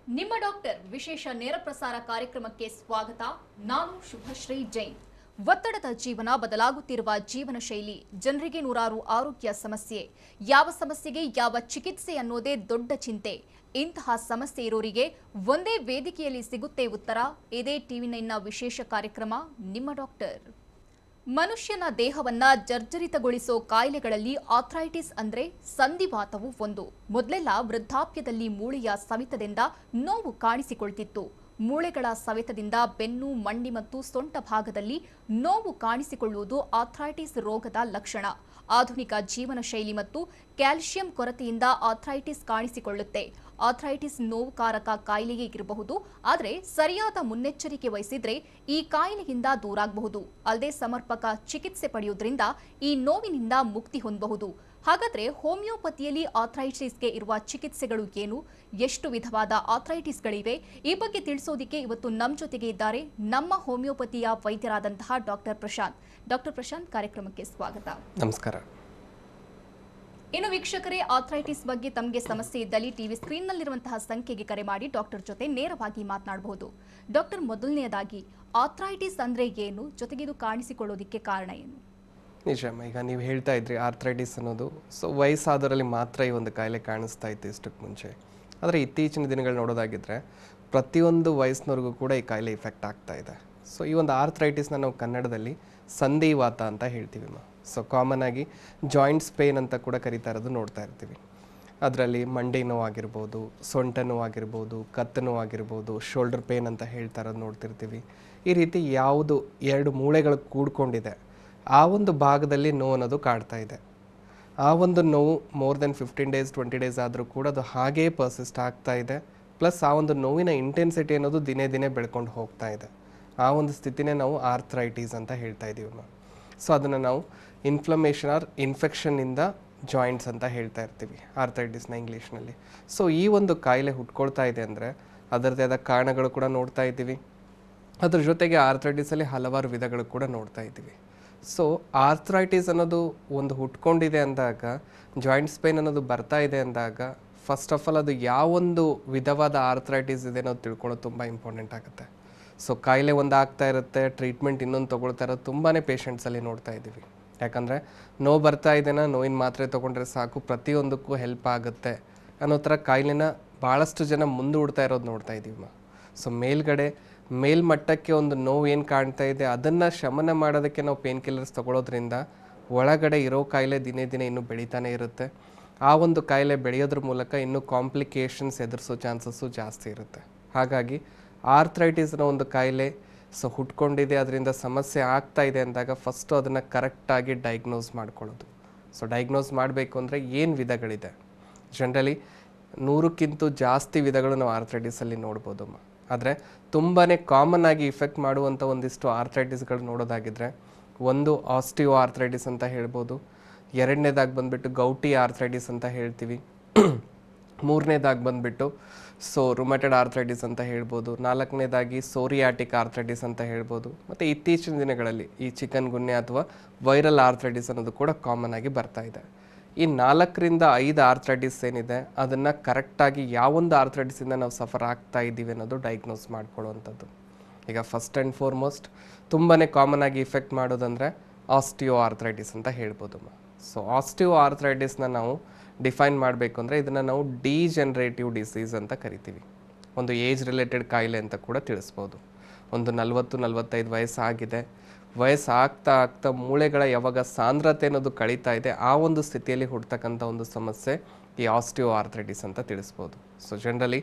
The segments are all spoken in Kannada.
ನಿಮ್ಮ ಡಾಕ್ಟರ್ ವಿಶೇಷ ನೇರ ಪ್ರಸಾರ ಕಾರ್ಯಕ್ರಮಕ್ಕೆ ಸ್ವಾಗತ. ನಾನು ಶುಭಶ್ರೀ ಜೈನ್. ಒತ್ತಡದ ಜೀವನ, ಬದಲಾಗುತ್ತಿರುವ ಜೀವನ ಶೈಲಿ, ಜನರಿಗೆ ನೂರಾರು ಆರೋಗ್ಯ ಸಮಸ್ಯೆ. ಯಾವ ಸಮಸ್ಯೆಗೆ ಯಾವ ಚಿಕಿತ್ಸೆ ಅನ್ನೋದೇ ದೊಡ್ಡ ಚಿಂತೆ. ಇಂತಹ ಸಮಸ್ಯೆ ಇರೋರಿಗೆ ಒಂದೇ ವೇದಿಕೆಯಲ್ಲಿ ಸಿಗುತ್ತೆ ಉತ್ತರ. ಇದೇ ಟಿವಿ9ನ ವಿಶೇಷ ಕಾರ್ಯಕ್ರಮ ನಿಮ್ಮ ಡಾಕ್ಟರ್. ಮನುಷ್ಯನ ದೇಹವನ್ನ ಜರ್ಜರಿತಗೊಳಿಸೋ ಕಾಯಿಲೆಗಳಲ್ಲಿ ಆರ್ಥ್ರೈಟಿಸ್ ಅಂದ್ರೆ ಸಂಧಿವಾತವು ಒಂದು. ಮೊದಲೆಲ್ಲ ವೃದ್ಧಾಪ್ಯದಲ್ಲಿ ಮೂಳೆಯ ಸವೆತದಿಂದ ನೋವು ಕಾಣಿಸಿಕೊಳ್ತಿತ್ತು. ಮೂಳೆಗಳ ಸವೆತದಿಂದ ಬೆನ್ನು, ಮಂಡಿ ಮತ್ತು ಸೊಂಟ ಭಾಗದಲ್ಲಿ ನೋವು ಕಾಣಿಸಿಕೊಳ್ಳುವುದು ಆರ್ಥ್ರೈಟಿಸ್ ರೋಗದ ಲಕ್ಷಣ. ಆಧುನಿಕ ಜೀವನ ಶೈಲಿ ಮತ್ತು ಕ್ಯಾಲ್ಸಿಯಂ ಕೊರತೆಯಿಂದ ಆರ್ಥ್ರೈಟಿಸ್ ಕಾಣಿಸಿಕೊಳ್ಳುತ್ತೆ. ಆರ್ಥ್ರೈಟಿಸ್ ನೋವುಕಾರಕ ಕಾಯಿಲೆಯೇ ಇರಬಹುದು, ಆದರೆ ಸರಿಯಾದ ಮುನ್ನೆಚ್ಚರಿಕೆ ವಹಿಸಿದ್ರೆ ಈ ಕಾಯಿಲೆಯಿಂದ ದೂರಾಗಬಹುದು. ಅಲ್ಲದೆ ಸಮರ್ಪಕ ಚಿಕಿತ್ಸೆ ಪಡೆಯುವುದರಿಂದ ಈ ನೋವಿನಿಂದ ಮುಕ್ತಿ ಹೊಂದಬಹುದು. ಹಾಗಾದ್ರೆ ಹೋಮಿಯೋಪತಿಯಲ್ಲಿ ಆರ್ಥ್ರೈಟಿಸ್ಗೆ ಇರುವ ಚಿಕಿತ್ಸೆಗಳು ಏನು, ಎಷ್ಟು ವಿಧವಾದ ಆರ್ಥ್ರೈಟಿಸ್ಗಳಿವೆ, ಈ ಬಗ್ಗೆ ತಿಳಿಸೋದಿಕ್ಕೆ ಇವತ್ತು ನಮ್ಮ ಜೊತೆಗೆ ಇದ್ದಾರೆ ನಮ್ಮ ಹೋಮಿಯೋಪತಿಯ ವೈದ್ಯರಾದಂತಹ ಡಾಕ್ಟರ್ ಪ್ರಶಾಂತ್. ಡಾಕ್ಟರ್ ಪ್ರಶಾಂತ್, ಕಾರ್ಯಕ್ರಮಕ್ಕೆ ಸ್ವಾಗತ. ನಮಸ್ಕಾರ. ಇನ್ನು ವೀಕ್ಷಕರೇ, ಆರ್ಥ್ರೈಟಿಸ್ ಬಗ್ಗೆ ತಮಗೆ ಸಮಸ್ಯೆ ಇದ್ದಲ್ಲಿ ಟಿವಿ ಸ್ಕ್ರೀನ್ನಲ್ಲಿರುವಂತಹ ಸಂಖ್ಯೆಗೆ ಕರೆ ಮಾಡಿ ಡಾಕ್ಟರ್ ಜೊತೆ ನೇರವಾಗಿ ಮಾತನಾಡಬಹುದು. ಡಾಕ್ಟರ್, ಮೊದಲನೆಯದಾಗಿ ಆರ್ಥ್ರೈಟಿಸ್ ಅಂದ್ರೆ ಏನು, ಜೊತೆಗೆ ಇದು ಕಾಣಿಸಿಕೊಳ್ಳೋದಿಕ್ಕೆ ಕಾರಣ ಏನು? ನಿಜಮ್ಮ, ಈಗ ನೀವು ಹೇಳ್ತಾ ಇದ್ರಿ ಆರ್ಥ್ರೈಟಿಸ್ ಅನ್ನೋದು ವಯಸ್ಸಾದವರಲ್ಲಿ ಮಾತ್ರ ಈ ಒಂದು ಕಾಯಿಲೆ ಕಾಣಿಸ್ತಾ ಇತ್ತು ಇಷ್ಟಕ್ಕೆ ಮುಂಚೆ. ಆದರೆ ಇತ್ತೀಚಿನ ದಿನಗಳು ನೋಡೋದಾಗಿದ್ದರೆ ಪ್ರತಿಯೊಂದು ವಯಸ್ಸಿನವ್ರಿಗೂ ಕೂಡ ಈ ಕಾಯಿಲೆ ಇಫೆಕ್ಟ್ ಆಗ್ತಾ ಇದೆ. ಈ ಒಂದು ಆರ್ಥ್ರೈಟಿಸ್ನ ನಾವು ಕನ್ನಡದಲ್ಲಿ ಸಂಧಿವಾತ ಅಂತ ಹೇಳ್ತೀವಿ. ಕಾಮನ್ ಆಗಿ ಜಾಯಿಂಟ್ಸ್ ಪೇನ್ ಅಂತ ಕೂಡ ಕರಿತಾ ಇರೋದು ನೋಡ್ತಾ ಇರ್ತೀವಿ. ಅದರಲ್ಲಿ ಮಂಡಿ ನೋವಾಗಿರ್ಬೋದು, ಸೊಂಟ ನೋವಾಗಿರ್ಬೋದು, ಕತ್ತು ನೋವಾಗಿರ್ಬೋದು, ಶೋಲ್ಡರ್ ಪೇನ್ ಅಂತ ಹೇಳ್ತಾ ಇರೋದು ನೋಡ್ತಿರ್ತೀವಿ. ಈ ರೀತಿ ಯಾವುದು ಎರಡು ಮೂಳೆಗಳು ಕೂಡ್ಕೊಂಡಿದೆ ಆ ಒಂದು ಭಾಗದಲ್ಲಿ ನೋವು ಅನ್ನೋದು ಕಾಡ್ತಾ ಇದೆ. ಆ ಒಂದು ನೋವು ಮೋರ್ ದೆನ್ 15 days 20 days ಆದರೂ ಕೂಡ ಅದು ಹಾಗೇ ಪರ್ಸಿಸ್ಟ್ ಆಗ್ತಾ ಇದೆ. ಪ್ಲಸ್ ಆ ಒಂದು ನೋವಿನ ಇಂಟೆನ್ಸಿಟಿ ಅನ್ನೋದು ದಿನೇ ದಿನೇ ಬೆಳ್ಕೊಂಡು ಹೋಗ್ತಾ ಇದೆ. ಆ ಒಂದು ಸ್ಥಿತಿನೇ ನಾವು ಆರ್ಥ್ರೈಟಿಸ್ ಅಂತ ಹೇಳ್ತಾ ಇದ್ದೀವಿ. ಅದನ್ನು ನಾವು ಇನ್ಫ್ಲಮೇಷನ್ ಆರ್ ಇನ್ಫೆಕ್ಷನ್ನಿಂದ ಜಾಯಿಂಟ್ಸ್ ಅಂತ ಹೇಳ್ತಾ ಇರ್ತೀವಿ ಆರ್ಥ್ರೈಟಿಸ್ನ ಇಂಗ್ಲೀಷ್ನಲ್ಲಿ. ಈ ಒಂದು ಕಾಯಿಲೆ ಹುಟ್ಕೊಳ್ತಾ ಇದೆ ಅಂದರೆ ಅದರದ್ದೇ ಆದ ಕಾರಣಗಳು ಕೂಡ ನೋಡ್ತಾ ಇದ್ದೀವಿ. ಅದ್ರ ಜೊತೆಗೆ ಆರ್ಥ್ರೈಟಿಸಲ್ಲಿ ಹಲವಾರು ವಿಧಗಳು ಕೂಡ ನೋಡ್ತಾ ಇದ್ದೀವಿ. ಆರ್ಥ್ರೈಟಿಸ್ ಅನ್ನೋದು ಒಂದು ಹುಟ್ಕೊಂಡಿದೆ ಅಂದಾಗ, ಜಾಯಿಂಟ್ಸ್ ಪೇನ್ ಅನ್ನೋದು ಬರ್ತಾ ಇದೆ ಅಂದಾಗ, ಫಸ್ಟ್ ಆಫ್ ಆಲ್ ಅದು ಯಾವೊಂದು ವಿಧವಾದ ಆರ್ಥ್ರೈಟಿಸ್ ಇದೆ ಅನ್ನೋದು ತಿಳ್ಕೊಳ್ಳೋದು ತುಂಬ ಇಂಪಾರ್ಟೆಂಟ್ ಆಗುತ್ತೆ. ಕಾಯಿಲೆ ಒಂದು ಆಗ್ತಾ ಇರುತ್ತೆ, ಟ್ರೀಟ್ಮೆಂಟ್ ಇನ್ನೊಂದು ತೊಗೊಳ್ತಾ ಇರೋದು ತುಂಬಾ ಪೇಷಂಟ್ಸಲ್ಲಿ ನೋಡ್ತಾ ಇದ್ದೀವಿ. ಯಾಕಂದರೆ ನೋವು ಬರ್ತಾ ಇದೆನಾ, ನೋವಿನ ಮಾತ್ರೆ ತೊಗೊಂಡ್ರೆ ಸಾಕು, ಪ್ರತಿಯೊಂದಕ್ಕೂ ಹೆಲ್ಪ್ ಆಗುತ್ತೆ ಅನ್ನೋ ಥರ ಕಾಯಿಲೆನ ಭಾಳಷ್ಟು ಜನ ಮುಂದೂಡ್ತಾ ಇರೋದು ನೋಡ್ತಾ ಇದ್ದೀವಿ. ಮೇಲ್ಗಡೆ ಮೇಲ್ಮಟ್ಟಕ್ಕೆ ಒಂದು ನೋವು ಏನು ಕಾಣ್ತಾ ಇದೆ ಅದನ್ನು ಶಮನ ಮಾಡೋದಕ್ಕೆ ನಾವು ಪೇನ್ ಕಿಲ್ಲರ್ಸ್ ತೊಗೊಳೋದ್ರಿಂದ ಒಳಗಡೆ ಇರೋ ಕಾಯಿಲೆ ದಿನೇ ದಿನೇ ಇನ್ನೂ ಬೆಳೀತಾನೆ ಇರುತ್ತೆ. ಆ ಒಂದು ಕಾಯಿಲೆ ಬೆಳೆಯೋದ್ರ ಮೂಲಕ ಇನ್ನೂ ಕಾಂಪ್ಲಿಕೇಶನ್ಸ್ ಎದುರಿಸೋ ಚಾನ್ಸಸ್ಸು ಜಾಸ್ತಿ ಇರುತ್ತೆ. ಹಾಗಾಗಿ ಆರ್ಥ್ರೈಟಿಸ್ನ ಒಂದು ಕಾಯಿಲೆ ಹುಟ್ಕೊಂಡಿದೆ, ಅದರಿಂದ ಸಮಸ್ಯೆ ಆಗ್ತಾ ಇದೆ ಅಂದಾಗ ಫಸ್ಟು ಅದನ್ನು ಕರೆಕ್ಟಾಗಿ ಡಯಾಗ್ನೋಸ್ ಮಾಡ್ಕೊಳ್ಳೋದು. ಡಯಾಗ್ನೋಸ್ ಮಾಡಬೇಕು ಅಂದರೆ ಏನು ವಿಧಗಳಿದೆ? ಜನರಲಿ 100ಕ್ಕಿಂತ ಜಾಸ್ತಿ ವಿಧಗಳು ನಾವು ಆರ್ಥ್ರೈಟಿಸಲ್ಲಿ ನೋಡ್ಬೋದು. ಆದರೆ ತುಂಬಾ ಕಾಮನ್ ಆಗಿ ಇಫೆಕ್ಟ್ ಮಾಡುವಂಥ ಒಂದಿಷ್ಟು ಆರ್ಥ್ರೈಟಿಸ್ಗಳು ನೋಡೋದಾಗಿದ್ದರೆ, ಒಂದು ಆಸ್ಟಿಯೋ ಆರ್ಥ್ರೈಟಿಸ್ ಅಂತ ಹೇಳ್ಬೋದು, ಎರಡನೇದಾಗಿ ಬಂದುಬಿಟ್ಟು ಗೌಟಿ ಆರ್ಥ್ರೈಟಿಸ್ ಅಂತ ಹೇಳ್ತೀವಿ, ಮೂರನೇದಾಗಿ ಬಂದುಬಿಟ್ಟು ರುಮಟೆಡ್ ಆರ್ಥ್ರೈಟಿಸ್ ಅಂತ ಹೇಳ್ಬೋದು, ನಾಲ್ಕನೇದಾಗಿ ಸೋರಿಯಾಟಿಕ್ ಆರ್ಥ್ರೈಟಿಸ್ ಅಂತ ಹೇಳ್ಬೋದು, ಮತ್ತು ಇತ್ತೀಚಿನ ದಿನಗಳಲ್ಲಿ ಈ ಚಿಕನ್ ಗುನ್ಯಾ ಅಥವಾ ವೈರಲ್ ಆರ್ಥ್ರೈಟಿಸ್ ಅನ್ನೋದು ಕೂಡ ಕಾಮನ್ ಆಗಿ ಬರ್ತಾ ಇದೆ. ಈ 4ರಿಂದ 5 ಆರ್ಥ್ರೈಟಿಸ್ ಏನಿದೆ ಅದನ್ನು ಕರೆಕ್ಟಾಗಿ ಯಾವೊಂದು ಆರ್ಥ್ರೈಟಿಸಿಂದ ನಾವು ಸಫರ್ ಆಗ್ತಾ ಇದ್ದೀವಿ ಅನ್ನೋದು ಡಯಾಗ್ನೋಸ್ ಮಾಡ್ಕೊಳ್ಳುವಂಥದ್ದು. ಈಗ ಫಸ್ಟ್ ಆ್ಯಂಡ್ ಫಾರ್ಮೋಸ್ಟ್ ತುಂಬಾ ಕಾಮನ್ ಆಗಿ ಇಫೆಕ್ಟ್ ಮಾಡೋದಂದರೆ ಆಸ್ಟಿಯೋ ಆರ್ಥ್ರೈಟಿಸ್ ಅಂತ ಹೇಳ್ಬೋದು. ಆಸ್ಟಿಯೋ ಆರ್ಥ್ರೈಟಿಸ್ನ ನಾವು ಡಿಫೈನ್ ಮಾಡಬೇಕು ಅಂದರೆ ಇದನ್ನು ನಾವು ಡಿಜೆನರೇಟಿವ್ ಡಿಸೀಸ್ ಅಂತ ಕರಿತೀವಿ. ಒಂದು ಏಜ್ ರಿಲೇಟೆಡ್ ಕಾಯಿಲೆ ಅಂತ ಕೂಡ ತಿಳಿಸ್ಬೋದು. ಒಂದು 40-45 ವಯಸ್ಸಾಗಿದೆ, ವಯಸ್ಸಾಗ್ತಾ ಆಗ್ತಾ ಮೂಳೆಗಳ ಯಾವಾಗ ಸಾಂದ್ರತೆ ಅನ್ನೋದು ಕಳೀತಾ ಇದೆ ಆ ಒಂದು ಸ್ಥಿತಿಯಲ್ಲಿ ಹುಡ್ತಕ್ಕಂಥ ಒಂದು ಸಮಸ್ಯೆ ಈ ಆಸ್ಟಿಯೋ ಆರ್ಥ್ರೈಟಿಸ್ ಅಂತ ತಿಳಿಸ್ಬೋದು. ಜನರಲಿ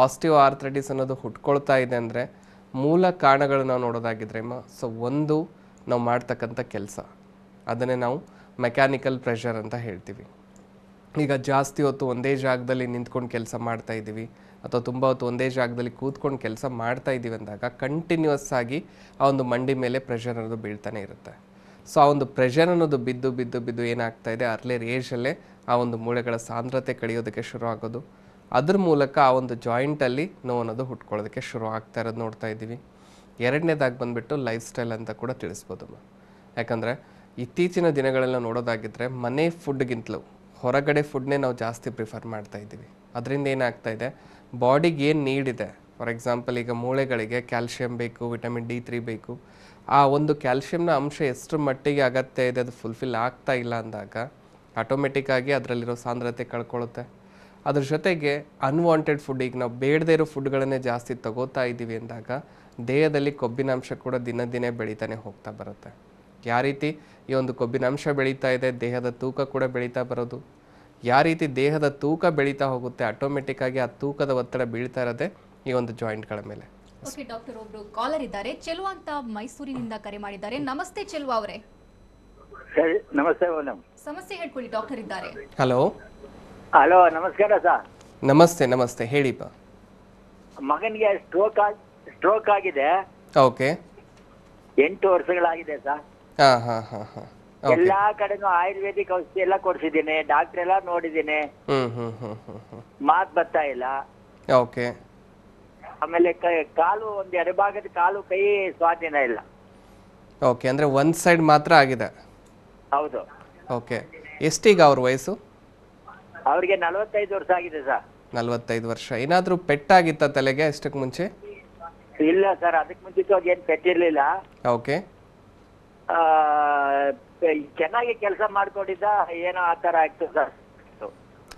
ಆಸ್ಟಿಯೋ ಆರ್ಥ್ರೈಟಿಸ್ ಅನ್ನೋದು ಹುಟ್ಕೊಳ್ತಾ ಇದೆ ಅಂದರೆ ಮೂಲ ಕಾರಣಗಳು ನಾವು ನೋಡೋದಾಗಿದ್ರೆ ಒಂದು ನಾವು ಮಾಡ್ತಕ್ಕಂಥ ಕೆಲಸ, ಅದನ್ನೇ ನಾವು ಮೆಕ್ಯಾನಿಕಲ್ ಪ್ರೆಷರ್ ಅಂತ ಹೇಳ್ತೀವಿ. ಈಗ ಜಾಸ್ತಿ ಹೊತ್ತು ಒಂದೇ ಜಾಗದಲ್ಲಿ ನಿಂತ್ಕೊಂಡು ಕೆಲಸ ಮಾಡ್ತಾ ಇದ್ದೀವಿ ಅಥವಾ ತುಂಬ ಹೊತ್ತು ಒಂದೇ ಜಾಗದಲ್ಲಿ ಕೂತ್ಕೊಂಡು ಕೆಲಸ ಮಾಡ್ತಾ ಇದ್ದೀವಿ ಅಂದಾಗ ಕಂಟಿನ್ಯೂಸ್ ಆಗಿ ಆ ಒಂದು ಮಂಡಿ ಮೇಲೆ ಪ್ರೆಷರ್ ಅನ್ನೋದು ಬೀಳ್ತಾನೆ ಇರುತ್ತೆ. ಆ ಒಂದು ಪ್ರೆಷರ್ ಅನ್ನೋದು ಬಿದ್ದು ಬಿದ್ದು ಬಿದ್ದು ಏನಾಗ್ತಾ ಇದೆ, ಅರ್ಲಿಯರ್ ಏಜಲ್ಲೇ ಆ ಒಂದು ಮೂಳೆಗಳ ಸಾಂದ್ರತೆ ಕಡಿಯೋದಕ್ಕೆ ಶುರು ಆಗೋದು, ಅದ್ರ ಮೂಲಕ ಆ ಒಂದು ಜಾಯಿಂಟಲ್ಲಿ ನೋವು ಅನ್ನೋದು ಹುಟ್ಕೊಳ್ಳೋದಕ್ಕೆ ಶುರು ಆಗ್ತಾ ಇರೋದು ನೋಡ್ತಾ ಇದ್ದೀವಿ. ಎರಡನೇದಾಗಿ ಬಂದುಬಿಟ್ಟು ಲೈಫ್ ಸ್ಟೈಲ್ ಅಂತ ಕೂಡ ತಿಳಿಸ್ಬೋದು. ಯಾಕಂದರೆ ಇತ್ತೀಚಿನ ದಿನಗಳೆಲ್ಲ ನೋಡೋದಾಗಿದ್ದರೆ ಮನೆ ಫುಡ್ಗಿಂತಲೂ ಹೊರಗಡೆ ಫುಡ್ನೇ ನಾವು ಜಾಸ್ತಿ ಪ್ರಿಫರ್ ಮಾಡ್ತಾ ಇದ್ದೀವಿ. ಅದರಿಂದ ಏನಾಗ್ತಾ ಇದೆ, ಬಾಡಿಗೆ ಏನು ನೀಡಿದೆ, ಫಾರ್ ಎಕ್ಸಾಂಪಲ್ ಈಗ ಮೂಳೆಗಳಿಗೆ ಕ್ಯಾಲ್ಶಿಯಂ ಬೇಕು, ವಿಟಮಿನ್ D3 ಬೇಕು, ಆ ಒಂದು ಕ್ಯಾಲ್ಶಿಯಂನ ಅಂಶ ಎಷ್ಟು ಮಟ್ಟಿಗೆ ಅಗತ್ಯ ಇದೆ ಅದು ಫುಲ್ಫಿಲ್ ಆಗ್ತಾ ಇಲ್ಲ ಅಂದಾಗ ಆಟೋಮೆಟಿಕ್ಕಾಗಿ ಅದರಲ್ಲಿರೋ ಸಾಂದ್ರತೆ ಕಳ್ಕೊಳ್ಳುತ್ತೆ. ಅದ್ರ ಜೊತೆಗೆ ಅನ್ವಾಂಟೆಡ್ ಫುಡ್, ಈಗ ನಾವು ಬೇಡದೇ ಇರೋ ಫುಡ್ಗಳನ್ನೇ ಜಾಸ್ತಿ ತಗೋತಾ ಇದ್ದೀವಿ ಅಂದಾಗ ದೇಹದಲ್ಲಿ ಕೊಬ್ಬಿನಾಂಶ ಕೂಡ ದಿನ ದಿನೇ ಬೆಳೀತಾನೆ ಹೋಗ್ತಾ ಬರುತ್ತೆ. ಯಾವ ರೀತಿ ಈ ಒಂದು ಕೊಬ್ಬಿನಾಂಶ ಬೆಳೀತಾ ಇದೆ, ದೇಹದ ತೂಕ ಕೂಡ ಬೆಳೀತಾ ಬರೋದು. ಯಾವ ರೀತಿ ದೇಹದ ತೂಕ ಬೆಳೀತಾ ಹೋಗುತ್ತೆ, ಆಟೋಮೆಟಿಕ್ಕಾಗಿ ಆ ತೂಕದ ಒತ್ತಡ ಬೀಳ್ತಾ ಇರೋದೇ ಈ ಒಂದು ಜಾಯಿಂಟ್ಗಳ ಮೇಲೆ. ಓಕೆ ಡಾಕ್ಟರ್, ಒಬ್ರು ಕಾಲರ್ ಇದ್ದಾರೆ, ಚೆಲುವ ಅಂತ ಮೈಸೂರಿನಿಂದ ಕರೆ ಮಾಡಿದ್ದಾರೆ. ನಮಸ್ತೆ ಚೆಲುವ ಅವರೇ. ನಮಸ್ತೆ ಮೇಡಮ್. ಸಮಸ್ಯೆ ಹೇಳ್ಕೊಳ್ಳಿ, ಡಾಕ್ಟರ್ ಇದ್ದಾರೆ. ಹಲೋ ಹಲೋ, ನಮಸ್ಕಾರ ಸರ್. ನಮಸ್ತೆ ನಮಸ್ತೆ, ಹೇಳಿಪ್ಪ. ಮಗನಿಗೆ ಸ್ಟ್ರೋಕ್ ಆಗಿದೆ. ಓಕೆ. 8 ವರ್ಷಗಳಾಗಿದೆ ಸರ್. ಹಾಂ ಹಾಂ ಹಾಂ ಹಾಂ. ಎಲ್ಲಾ ಕಡೆನೂ ಆಯುರ್ವೇದಿಕ್ ಔಷಧಿ ಎಲ್ಲ ಕೊಡ್ಸಿದ್ದೀನಿ, ಡಾಕ್ಟರ್ ಎಲ್ಲ ನೋಡಿದ್ದೀನಿ, ಮಾತ್ ಬರ್ತಾ ಇಲ್ಲ. ಓಕೆ. ಆಮೇಲೆ ಕಾಲು ಒಂದು ಎಡಭಾಗದ ಕಾಲು ಕೈ ಸ್ವಾಧೀನ ಇಲ್ಲ. ಓಕೆ, ಅಂದರೆ ಒಂದು ಸೈಡ್ ಮಾತ್ರ ಆಗಿದೆ. ಹೌದು. ಓಕೆ, ಎಷ್ಟೀಗ ಅವ್ರ ವಯಸ್ಸು? ಅವ್ರಿಗೆ 45 ವರ್ಷ ಆಗಿದೆ ಸರ್. 45 ವರ್ಷ. ಏನಾದರೂ ಪೆಟ್ಟಾಗಿತ್ತ ತಲೆಗೆ ಅಷ್ಟಕ್ಕೆ ಮುಂಚೆ? ಇಲ್ಲ ಸರ್, ಅದಕ್ಕೆ ಮುಂಚಿತವಾಗಿ ಏನು ಪೆಟ್ಟಿರ್ಲಿಲ್ಲ. ಓಕೆ. ಚೆನ್ನಾಗಿ ಕೆಲಸ ಮಾಡ್ಕೊಂಡಿದ್ದ, ಏನೋ ಆ ಥರ ಆಗ್ತದೆ ಸರ್.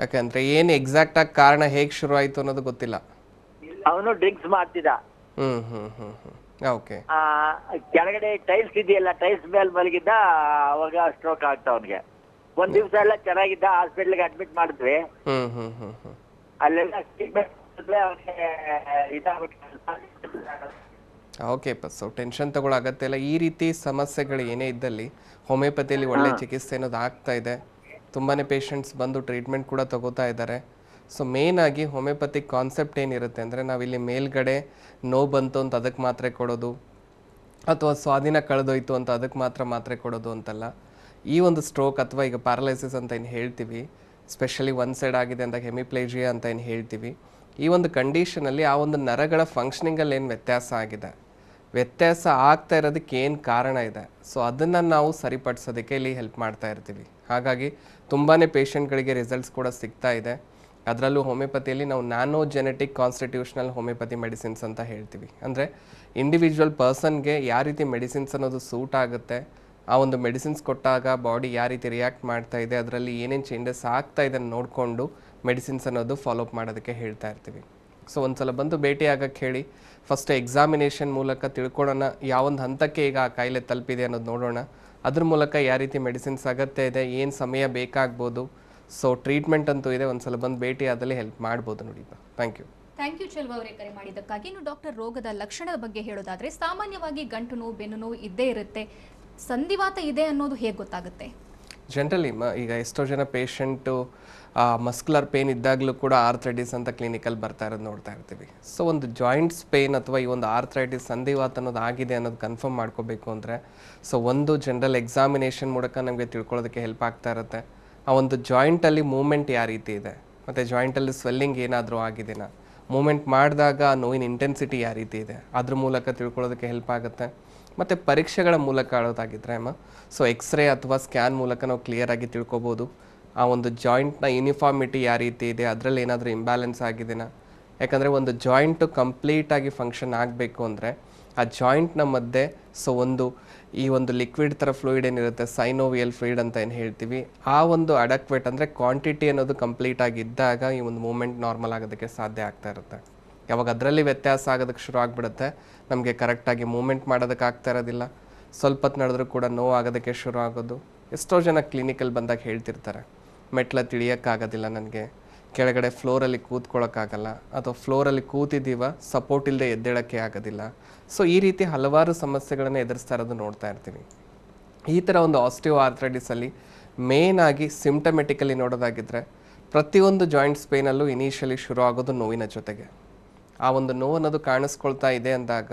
ಯಾಕಂದ್ರೆ ಏನು ಎಕ್ಸಾಕ್ಟಾಗಿ ಕಾರಣ ಹೇಗೆ ಶುರು ಆಯಿತು ಅನ್ನೋದು ಗೊತ್ತಿಲ್ಲ. ಅವನು ಡ್ರಿಂಕ್ಸ್ ಮಾಡ್ತಿದ್ದ. ಓಕೆ. ಕೆಳಗಡೆ ಟೈಲ್ಸ್ ಇದೆಯಲ್ಲ, ಟೈಲ್ಸ್ ಮೇಲೆ ಮಲಗಿದ್ದ, ಅವಾಗ ಸ್ಟ್ರೋಕ್ ಆಗ್ತಾ ಅವನಿಗೆ. ಒಂದ್ ದಿವಸ ಎಲ್ಲ ಚೆನ್ನಾಗಿದ್ದ, ಹಾಸ್ಪಿಟ್ಲ್ಗೆ ಅಡ್ಮಿಟ್ ಮಾಡಿದ್ವಿ. ಅಲ್ಲೆಲ್ಲ ಓಕೆ ಸೊ ಟೆನ್ಷನ್ ತಗೊಳ್ಳೋ ಅಗತ್ಯ ಇಲ್ಲ. ಈ ರೀತಿ ಸಮಸ್ಯೆಗಳು ಏನೇ ಇದ್ದಲ್ಲಿ ಹೋಮಿಯೋಪತಿಯಲ್ಲಿ ಒಳ್ಳೆ ಚಿಕಿತ್ಸೆ ಅನ್ನೋದು ಆಗ್ತಾ ಇದೆ. ತುಂಬಾ ಪೇಷಂಟ್ಸ್ ಬಂದು ಟ್ರೀಟ್ಮೆಂಟ್ ಕೂಡ ತಗೋತಾ ಇದ್ದಾರೆ. ಸೊ ಮೇಯ್ನಾಗಿ ಹೋಮಿಯೋಪತಿಕ್ ಕಾನ್ಸೆಪ್ಟ್ ಏನಿರುತ್ತೆ ಅಂದರೆ, ನಾವಿಲ್ಲಿ ಮೇಲ್ಗಡೆ ನೋವು ಬಂತು ಅಂತ ಅದಕ್ಕೆ ಮಾತ್ರೆ ಕೊಡೋದು, ಅಥವಾ ಸ್ವಾಧೀನ ಕಳೆದೋಯ್ತು ಅಂತ ಅದಕ್ಕೆ ಮಾತ್ರೆ ಕೊಡೋದು ಅಂತಲ್ಲ. ಈ ಒಂದು ಸ್ಟ್ರೋಕ್ ಅಥವಾ ಈಗ ಪ್ಯಾರಲೈಸಿಸ್ ಅಂತ ಏನು ಹೇಳ್ತೀವಿ, ಸ್ಪೆಷಲಿ ಒನ್ ಸೈಡ್ ಆಗಿದೆ ಅಂತ ಹೆಮಿಪ್ಲೇಜಿಯಾ ಅಂತ ಏನು ಹೇಳ್ತೀವಿ, ಈ ಒಂದು ಕಂಡೀಷನಲ್ಲಿ ಆ ಒಂದು ನರಗಳ ಫಂಕ್ಷನಿಂಗಲ್ಲಿ ಏನು ವ್ಯತ್ಯಾಸ ಆಗಿದೆ, ವ್ಯತ್ಯಾಸ ಆಗ್ತಾ ಇರೋದಕ್ಕೆ ಏನು ಕಾರಣ ಇದೆ, ಸೊ ಅದನ್ನು ನಾವು ಸರಿಪಡಿಸೋದಕ್ಕೆ ಇಲ್ಲಿ ಹೆಲ್ಪ್ ಮಾಡ್ತಾ ಇರ್ತೀವಿ. ಹಾಗಾಗಿ ತುಂಬಾ ಪೇಷಂಟ್ಗಳಿಗೆ ರಿಸಲ್ಟ್ಸ್ ಕೂಡ ಸಿಗ್ತಾ ಇದೆ. ಅದರಲ್ಲೂ ಹೋಮಿಯೋಪತಿಯಲ್ಲಿ ನಾವು nano genetic constitutional homeopathy medicines ಅಂತ ಹೇಳ್ತೀವಿ. ಅಂದರೆ ಇಂಡಿವಿಜುವಲ್ ಪರ್ಸನ್ಗೆ ಯಾವ ರೀತಿ ಮೆಡಿಸಿನ್ಸ್ ಅನ್ನೋದು ಸೂಟ್ ಆಗುತ್ತೆ, ಆ ಒಂದು ಮೆಡಿಸಿನ್ಸ್ ಕೊಟ್ಟಾಗ ಬಾಡಿ ಯಾವ ರೀತಿ ರಿಯಾಕ್ಟ್ ಮಾಡ್ತಾ ಇದೆ, ಅದರಲ್ಲಿ ಏನೇನು ಚೇಂಜಸ್ ಆಗ್ತಾ ಇದೆ ನೋಡಿಕೊಂಡು ಮೆಡಿಸಿನ್ಸ್ ಅನ್ನೋದು ಫಾಲೋಅಪ್ ಮಾಡೋದಕ್ಕೆ ಹೇಳ್ತಾ ಇರ್ತೀವಿ. ಸೊ ಒಂದು ಸಲ ಬಂದು ಭೇಟಿ ಆಗಕ್ಕೆ ಹೇಳಿ, ಫಸ್ಟ್ ಎಕ್ಸಾಮಿನೇಷನ್ ಮೂಲಕ ತಿಳ್ಕೊಳ್ಳೋಣ ಯಾವೊಂದು ಹಂತಕ್ಕೆ ಈಗ ಆ ಕಾಯಿಲೆ ತಲುಪಿದೆ ಅನ್ನೋದು ನೋಡೋಣ. ಅದ್ರ ಮೂಲಕ ಯಾವ ರೀತಿ ಮೆಡಿಸಿನ್ಸ್ ಅಗತ್ಯ ಇದೆ, ಏನು ಸಮಯ ಬೇಕಾಗ್ಬೋದು, ಸೊ ಟ್ರೀಟ್ಮೆಂಟ್ ಅಂತೂ ಇದೆ. ಒಂದು ಸಲ ಬಂದು ಭೇಟಿ ಆದಲ್ಲಿ ಹೆಲ್ಪ್ ಮಾಡ್ಬೋದು ನೋಡಿ. ಥ್ಯಾಂಕ್ ಯು ಚೆಲ್ವ ಅವರೇ ಕರೆ ಮಾಡಿದ್ದಕ್ಕಾಗಿ. ಇನ್ನು ಡಾಕ್ಟರ್, ರೋಗದ ಲಕ್ಷಣದ ಬಗ್ಗೆ ಹೇಳೋದಾದ್ರೆ, ಸಾಮಾನ್ಯವಾಗಿ ಗಂಟು ನೋವು, ಬೆನ್ನು ನೋವು ಇದ್ದೇ ಇರುತ್ತೆ. ಸಂಧಿವಾತ ಇದೆ ಅನ್ನೋದು ಹೇಗೆ ಗೊತ್ತಾಗುತ್ತೆ? ಜನರಲಿ ಈಗ ಎಷ್ಟೋ ಜನ ಪೇಷಂಟು ಮಸ್ಕ್ಯುಲರ್ ಪೇನ್ ಇದ್ದಾಗಲೂ ಕೂಡ ಆರ್ಥ್ರೈಟಿಸ್ ಅಂತ ಕ್ಲಿನಿಕಲ್ಲಿ ಬರ್ತಾ ಇರೋದು ನೋಡ್ತಾ ಇರ್ತೀವಿ. ಸೊ ಒಂದು ಜಾಯಿಂಟ್ಸ್ ಪೇನ್ ಅಥವಾ ಈ ಒಂದು ಆರ್ಥ್ರೈಟಿಸ್ ಸಂಧಿವಾತ ಅನ್ನೋದು ಆಗಿದೆ ಅನ್ನೋದು ಕನ್ಫರ್ಮ್ ಮಾಡ್ಕೋಬೇಕು ಅಂದರೆ, ಸೊ ಒಂದು ಜನರಲ್ ಎಕ್ಸಾಮಿನೇಷನ್ ಮೂಲಕ ನಮಗೆ ತಿಳ್ಕೊಳ್ಳೋದಕ್ಕೆ ಹೆಲ್ಪ್ ಆಗ್ತಾ ಇರುತ್ತೆ. ಆ ಒಂದು ಜಾಯಿಂಟಲ್ಲಿ ಮೂಮೆಂಟ್ ಯಾವ ರೀತಿ ಇದೆ, ಮತ್ತು ಜಾಯಿಂಟಲ್ಲಿ ಸ್ವೆಲ್ಲಿಂಗ್ ಏನಾದರೂ ಆಗಿದೆನಾ, ಮೂಮೆಂಟ್ ಮಾಡಿದಾಗ ನೋವಿನ ಇಂಟೆನ್ಸಿಟಿ ಯಾವ ರೀತಿ ಇದೆ, ಅದ್ರ ಮೂಲಕ ತಿಳ್ಕೊಳ್ಳೋದಕ್ಕೆ ಹೆಲ್ಪ್ ಆಗುತ್ತೆ. ಮತ್ತು ಪರೀಕ್ಷೆಗಳ ಮೂಲಕ ಆಡೋದಾಗಿದ್ದರೆ ಸೊ ಎಕ್ಸ್ರೇ ಅಥವಾ ಸ್ಕ್ಯಾನ್ ಮೂಲಕ ನಾವು ಕ್ಲಿಯರಾಗಿ ತಿಳ್ಕೊಬೋದು ಆ ಒಂದು ಜಾಯಿಂಟ್ನ ಯೂನಿಫಾರ್ಮಿಟಿ ಯಾವ ರೀತಿ ಇದೆ, ಅದರಲ್ಲಿ ಏನಾದರೂ ಇಂಬ್ಯಾಲೆನ್ಸ್ ಆಗಿದೆನಾ. ಯಾಕಂದರೆ ಒಂದು ಜಾಯಿಂಟು ಕಂಪ್ಲೀಟಾಗಿ ಫಂಕ್ಷನ್ ಆಗಬೇಕು ಅಂದರೆ ಆ ಜಾಯಿಂಟ್ನ ಮಧ್ಯೆ ಸೊ ಈ ಒಂದು ಲಿಕ್ವಿಡ್ ಥರ ಫ್ಲೂಯಿಡ್ ಏನಿರುತ್ತೆ, ಸೈನೋವಿಯಲ್ ಫ್ಲೂಯಿಡ್ ಅಂತ ಏನು ಹೇಳ್ತೀವಿ, ಆ ಒಂದು ಅಡಕ್ವೇಟ್ ಅಂದರೆ ಕ್ವಾಂಟಿಟಿ ಅನ್ನೋದು ಕಂಪ್ಲೀಟಾಗಿ ಇದ್ದಾಗ ಈ ಒಂದು ಮೂಮೆಂಟ್ ನಾರ್ಮಲ್ ಆಗೋದಕ್ಕೆ ಸಾಧ್ಯ ಆಗ್ತಾ ಇರುತ್ತೆ. ಯಾವಾಗ ಅದರಲ್ಲಿ ವ್ಯತ್ಯಾಸ ಆಗೋದಕ್ಕೆ ಶುರು ಆಗಿಬಿಡುತ್ತೆ, ನಮಗೆ ಕರೆಕ್ಟಾಗಿ ಮೂಮೆಂಟ್ ಮಾಡೋದಕ್ಕೆ ಆಗ್ತಾ ಇರೋದಿಲ್ಲ, ಸ್ವಲ್ಪ ಹೊತ್ತು ನಡೆದ್ರೂ ಕೂಡ ನೋವು ಆಗೋದಕ್ಕೆ ಶುರು ಆಗೋದು. ಎಷ್ಟೋ ಜನ ಕ್ಲಿನಿಕಲ್ಲಿ ಬಂದಾಗ ಹೇಳ್ತಿರ್ತಾರೆ, ಮೆಟ್ಲ ತಿಳಿಯೋಕ್ಕಾಗೋದಿಲ್ಲ ನನಗೆ, ಕೆಳಗಡೆ ಫ್ಲೋರಲ್ಲಿ ಕೂತ್ಕೊಳ್ಳೋಕ್ಕಾಗಲ್ಲ, ಅಥವಾ ಫ್ಲೋರಲ್ಲಿ ಕೂತಿದ್ದೀವ ಸಪೋರ್ಟ್ ಇಲ್ಲದೆ ಎದ್ದೇಳೋಕ್ಕೆ ಆಗೋದಿಲ್ಲ. ಸೊ ಈ ರೀತಿ ಹಲವಾರು ಸಮಸ್ಯೆಗಳನ್ನು ಎದುರಿಸ್ತಾ ಇರೋದು ನೋಡ್ತಾ ಇರ್ತೀವಿ. ಈ ಥರ ಒಂದು ಆಸ್ಟಿಯೋ ಆರ್ಥ್ರೈಟಿಸಲ್ಲಿ ಮೇಯ್ನಾಗಿ ಸಿಂಪ್ಟಮೆಟಿಕಲಿ ನೋಡೋದಾಗಿದ್ದರೆ, ಪ್ರತಿಯೊಂದು ಜಾಯಿಂಟ್ಸ್ ಪೇನಲ್ಲೂ ಇನಿಷಿಯಲಿ ಶುರು ಆಗೋದು ನೋವಿನ ಜೊತೆಗೆ. ಆ ಒಂದು ನೋವು ಅನ್ನೋದು ಕಾಣಿಸ್ಕೊಳ್ತಾ ಇದೆ ಅಂದಾಗ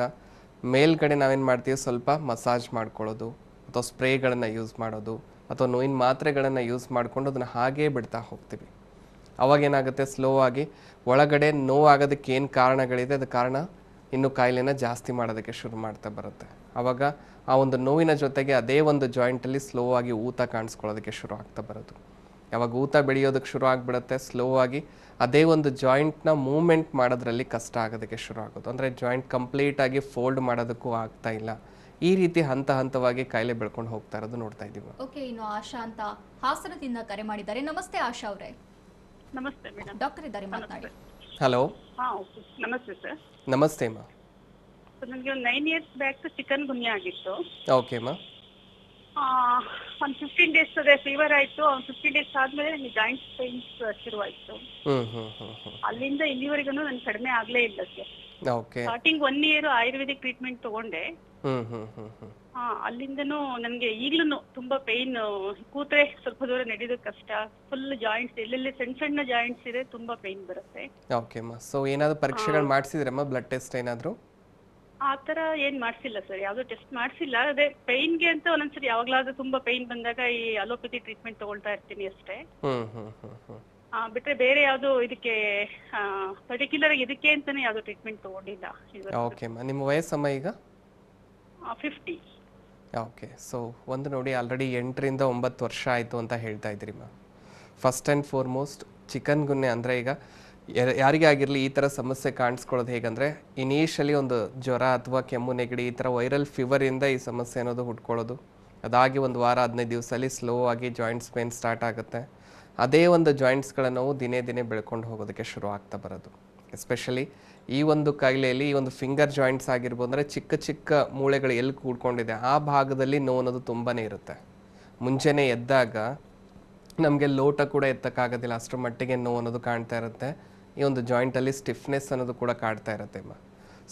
ಮೇಲ್ಗಡೆ ನಾವೇನು ಮಾಡ್ತೀವಿ, ಸ್ವಲ್ಪ ಮಸಾಜ್ ಮಾಡ್ಕೊಳ್ಳೋದು, ಅಥವಾ ಸ್ಪ್ರೇಗಳನ್ನು ಯೂಸ್ ಮಾಡೋದು, ಅಥವಾ ನೋವಿನ ಮಾತ್ರೆಗಳನ್ನು ಯೂಸ್ ಮಾಡಿಕೊಂಡು ಅದನ್ನು ಹಾಗೇ ಬಿಡ್ತಾ ಹೋಗ್ತೀವಿ. ಅವಾಗೇನಾಗುತ್ತೆ, ಸ್ಲೋ ಆಗಿ ಒಳಗಡೆ ನೋವಾಗೋದಕ್ಕೆ ಏನು ಕಾರಣಗಳಿದೆ ಅದು ಕಾರಣ ಇನ್ನೂ ಕಾಯಿಲೆನ ಜಾಸ್ತಿ ಮಾಡೋದಕ್ಕೆ ಶುರು ಮಾಡ್ತಾ ಬರುತ್ತೆ. ಆವಾಗ ಆ ಒಂದು ನೋವಿನ ಜೊತೆಗೆ ಅದೇ ಒಂದು ಜಾಯಿಂಟಲ್ಲಿ ಸ್ಲೋ ಆಗಿ ಊತ ಕಾಣಿಸ್ಕೊಳ್ಳೋದಕ್ಕೆ ಶುರು ಆಗ್ತಾ ಬರೋದು. ಯಾವಾಗ ಊತ ಬೆಳೆಯೋದಕ್ಕೆ ಶುರು ಆಗಿಬಿಡುತ್ತೆ, ಸ್ಲೋ ಆಗಿ ಅದೇ ಒಂದು ಜಾಯಿಂಟ್ನ ಮೂವ್ಮೆಂಟ್ ಮಾಡೋದ್ರಲ್ಲಿ ಕಷ್ಟ ಆಗೋದಕ್ಕೆ ಶುರು ಆಗೋದು. ಅಂದರೆ ಜಾಯಿಂಟ್ ಕಂಪ್ಲೀಟಾಗಿ ಫೋಲ್ಡ್ ಮಾಡೋದಕ್ಕೂ ಆಗ್ತಾ ಇಲ್ಲ. ಈ ರೀತಿ ಹಂತ ಹಂತವಾಗಿ ಕಾಯಿಲೆ ಬೆಳ್ಕೊಂಡು ಹೋಗ್ತಾ ಇರೋದು ನೋಡ್ತಾ ಇದ್ದೀವಿ. ಓಕೆ, ಇನ್ನು ಆಶಾ ಅಂತ ಹಾಸನದಿಂದ ಕರೆ ಮಾಡಿದ್ದಾರೆ. ನಮಸ್ತೆ ಆಶಾ ಅವರೇ. ನಮಸ್ತೆ ಮೇಡಮ್. ಡಾಕ್ಟರ್ ಇದ್ದಾರೆ, ಮಾತನಾಡಿ. ಹಲೋ, ಓಕೆ, ನಮಸ್ತೆ ಸರ್. ನಮಸ್ತೆ ಅಮ್ಮ. ನನಗೆ ಒಂದು 9 years ಬ್ಯಾಕ್ ಚಿಕನ್ ಗುನ್ಯಾ ಆಗಿತ್ತು. ಓಕೆ ಅಮ್ಮ. ಒಂದು 15 days ಅದೇ ಫೀವರ್ ಆಯಿತು. 15 days ಆದಮೇಲೆ ನನಗೆ ಜಾಯಿಂಟ್ ಪೇನ್ಸ್ ಶುರುವಾಯಿತು. ಅಲ್ಲಿಂದ ಇಲ್ಲಿವರೆಗೂ ನನಗೆ ಕಡಿಮೆ ಆಗಲೇ ಇಲ್ಲ sir. Okay. Starting 1 year Ayurvedic treatment ತಗೊಂಡೆ. ಅಲ್ಲಿಂದನೂ ನನಗೆ ಈಗಲೂ ತುಂಬಾ ಪೇನ್, ಕೂತ್ರೆ ಸ್ವಲ್ಪ ದೂರ ನಡೆಯೋದು ಕಷ್ಟ. ಫುಲ್ ಜಾಯಿಂಟ್ಸ್ ಎಲ್ಲೆಲ್ಲಿ ಸಣ್ಣ ಸಣ್ಣ ಜಾಯಿಂಟ್ಸ್ ಇದೆ, ತುಂಬಾ ಪೇನ್ ಬರುತ್ತೆ. ಓಕೆ ಅಮ್ಮ. ಸೊ ಏನಾದರೂ ಪರೀಕ್ಷೆಗಳು ಮಾಡಿಸಿದ್ರಮ್ಮ? ಬ್ಲಡ್ ಟೆಸ್ಟ್ ಏನಾದರೂ? ಆ ತರ ಏನ್ ಮಾಡ್ಸಿಲ್ಲ ಸರ್, ಯಾವ್ದು ಟೆಸ್ಟ್ ಮಾಡ್ಸಿಲ್ಲ. ಅದೇ ಪೈನ್ಗೆ ಅಂತ ಒಂದೊಂದ್ಸರಿ ಯಾವಾಗ್ಲಾದ್ರೂ ತುಂಬಾ ಪೈನ್ ಬಂದಾಗ ಈ ಅಲೋಪತಿ ಟ್ರೀಟ್ಮೆಂಟ್ ತಗೊಳ್ತಾ ಇರ್ತೀನಿ ಅಷ್ಟೇ. ಬಿಟ್ರೆ ಬೇರೆ ಯಾವ್ದು ಇದಕ್ಕೆ ಪರ್ಟಿಕ್ಯುಲರ್ ಇದಕ್ಕೆ ಅಂತಾನೆ ಯಾವ್ದು ಟ್ರೀಟ್ಮೆಂಟ್ ತಗೊಂಡಿಲ್ಲ. ಓಕೆ ಅಮ್ಮ. ನಿಮ್ಮ ವಯಸ್ಸಮ್ಮ ಈಗ? 50. ಓಕೆ. ಸೊ ಒಂದು ನೋಡಿ, ಆಲ್ರೆಡಿ 8 ರಿಂದ 9 ವರ್ಷ ಆಯಿತು ಅಂತ ಹೇಳ್ತಾ ಇದ್ದೀರಿಮ್ಮ. ಫಸ್ಟ್ ಆ್ಯಂಡ್ ಫಾರ್ಮೋಸ್ಟ್ ಚಿಕನ್ ಗುನ್ನೆ ಅಂದರೆ ಈಗ ಯಾರಿಗೇ ಆಗಿರಲಿ ಈ ಥರ ಸಮಸ್ಯೆ ಕಾಣಿಸ್ಕೊಳ್ಳೋದು ಹೇಗಂದರೆ, ಇನಿಷಿಯಲಿ ಒಂದು ಜ್ವರ ಅಥವಾ ಕೆಮ್ಮು ನೆಗಡಿ ಈ ಥರ ವೈರಲ್ ಫೀವರಿಂದ ಈ ಸಮಸ್ಯೆ ಅನ್ನೋದು ಹುಟ್ಕೊಳ್ಳೋದು. ಅದಾಗಿ ಒಂದು ವಾರ 15 ದಿವಸದಲ್ಲಿ ಸ್ಲೋ ಆಗಿ ಜಾಯಿಂಟ್ಸ್ ಪೇನ್ ಸ್ಟಾರ್ಟ್ ಆಗುತ್ತೆ. ಅದೇ ಒಂದು ಜಾಯಿಂಟ್ಸ್ಗಳ ನೋವು ದಿನೇ ದಿನೇ ಬೆಳ್ಕೊಂಡು ಹೋಗೋದಕ್ಕೆ ಶುರು ಆಗ್ತಾ ಬರೋದು. ಎಸ್ಪೆಷಲಿ ಈ ಒಂದು ಕಾಯಿಲೆಯಲ್ಲಿ ಈ ಒಂದು ಫಿಂಗರ್ ಜಾಯಿಂಟ್ಸ್ ಆಗಿರ್ಬೋದು, ಅಂದರೆ ಚಿಕ್ಕ ಚಿಕ್ಕ ಮೂಳೆಗಳು ಎಲ್ಲಿ ಕೂಡ್ಕೊಂಡಿದೆ ಆ ಭಾಗದಲ್ಲಿ ನೋವು ಅನ್ನೋದು ತುಂಬಾ ಇರುತ್ತೆ. ಮುಂಚೆನೇ ಎದ್ದಾಗ ನಮಗೆ ಲೋಟ ಕೂಡ ಎತ್ತಕ್ಕಾಗೋದಿಲ್ಲ, ಅಷ್ಟರ ಮಟ್ಟಿಗೆ ನೋವು ಅನ್ನೋದು ಕಾಣ್ತಾ ಇರುತ್ತೆ. ಈ ಒಂದು ಜಾಯಿಂಟಲ್ಲಿ ಸ್ಟಿಫ್ನೆಸ್ ಅನ್ನೋದು ಕೂಡ ಕಾಡ್ತಾ ಇರುತ್ತೆ ಅಮ್ಮ.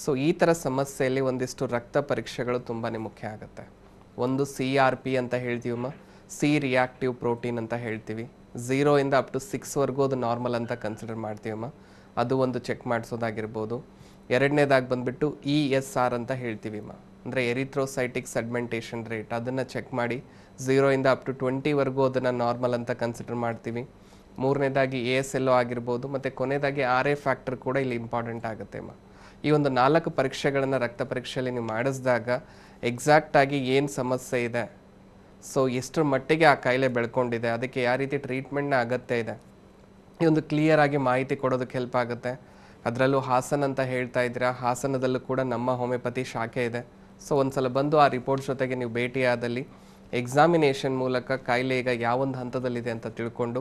ಸೊ ಈ ಥರ ಸಮಸ್ಯೆಯಲ್ಲಿ ಒಂದಿಷ್ಟು ರಕ್ತ ಪರೀಕ್ಷೆಗಳು ತುಂಬಾ ಮುಖ್ಯ ಆಗುತ್ತೆ. ಒಂದು CRP ಅಂತ ಹೇಳ್ತೀವಮ್ಮ, ಸಿ ರಿಯಾಕ್ಟಿವ್ ಪ್ರೋಟೀನ್ ಅಂತ ಹೇಳ್ತೀವಿ. 0 ಇಂದ ಅಪ್ ಟು 6ವರೆಗೂ ಅದು ನಾರ್ಮಲ್ ಅಂತ ಕನ್ಸಿಡರ್ ಮಾಡ್ತೀವಮ್ಮ. ಅದು ಒಂದು ಚೆಕ್ ಮಾಡಿಸೋದಾಗಿರ್ಬೋದು. ಎರಡನೇದಾಗಿ ಬಂದುಬಿಟ್ಟು ESR ಅಂತ ಹೇಳ್ತೀವಿ ಅಮ್ಮ, ಅಂದರೆ ಎರಿಥ್ರೋಸೈಟಿಕ್ ಸೆಗ್ಮೆಂಟೇಷನ್ ರೇಟ್. ಅದನ್ನು ಚೆಕ್ ಮಾಡಿ 0 ಇಂದ ಅಪ್ ಟು 20ವರೆಗೂ ಅದನ್ನು ನಾರ್ಮಲ್ ಅಂತ ಕನ್ಸಿಡರ್ ಮಾಡ್ತೀವಿ. ಮೂರನೇದಾಗಿ ASLO ಆಗಿರ್ಬೋದು. ಮತ್ತು ಕೊನೆಯದಾಗಿ RA ಫ್ಯಾಕ್ಟರ್ ಕೂಡ ಇಲ್ಲಿ ಇಂಪಾರ್ಟೆಂಟ್ ಆಗುತ್ತೆ ಅಮ್ಮ. ಈ ಒಂದು 4 ಪರೀಕ್ಷೆಗಳನ್ನು ರಕ್ತ ಪರೀಕ್ಷೆಯಲ್ಲಿ ನೀವು ಮಾಡಿಸಿದಾಗ ಎಕ್ಸಾಕ್ಟಾಗಿ ಏನು ಸಮಸ್ಯೆ ಇದೆ, ಸೊ ಎಷ್ಟರ ಮಟ್ಟಿಗೆ ಆ ಕಾಯಿಲೆ ಬೆಳ್ಕೊಂಡಿದೆ, ಅದಕ್ಕೆ ಯಾವ ರೀತಿ ಟ್ರೀಟ್ಮೆಂಟ್ನ ಅಗತ್ಯ ಇದೆ, ಈ ಒಂದು ಕ್ಲಿಯರ್ ಆಗಿ ಮಾಹಿತಿ ಕೊಡೋದಕ್ಕೆ ಹೆಲ್ಪ್ ಆಗುತ್ತೆ. ಅದರಲ್ಲೂ ಹಾಸನ ಅಂತ ಹೇಳ್ತಾ ಇದ್ದೀರಾ, ಹಾಸನದಲ್ಲೂ ಕೂಡ ನಮ್ಮ ಹೋಮಿಯೋಪತಿ ಶಾಖೆ ಇದೆ. ಸೊ ಒಂದ್ಸಲ ಬಂದು ಆ ರಿಪೋರ್ಟ್ ಜೊತೆಗೆ ನೀವು ಭೇಟಿಯಾದಲ್ಲಿ ಎಕ್ಸಾಮಿನೇಷನ್ ಮೂಲಕ ಕಾಯಿಲೆ ಈಗ ಯಾವೊಂದು ಹಂತದಲ್ಲಿದೆ ಅಂತ ತಿಳ್ಕೊಂಡು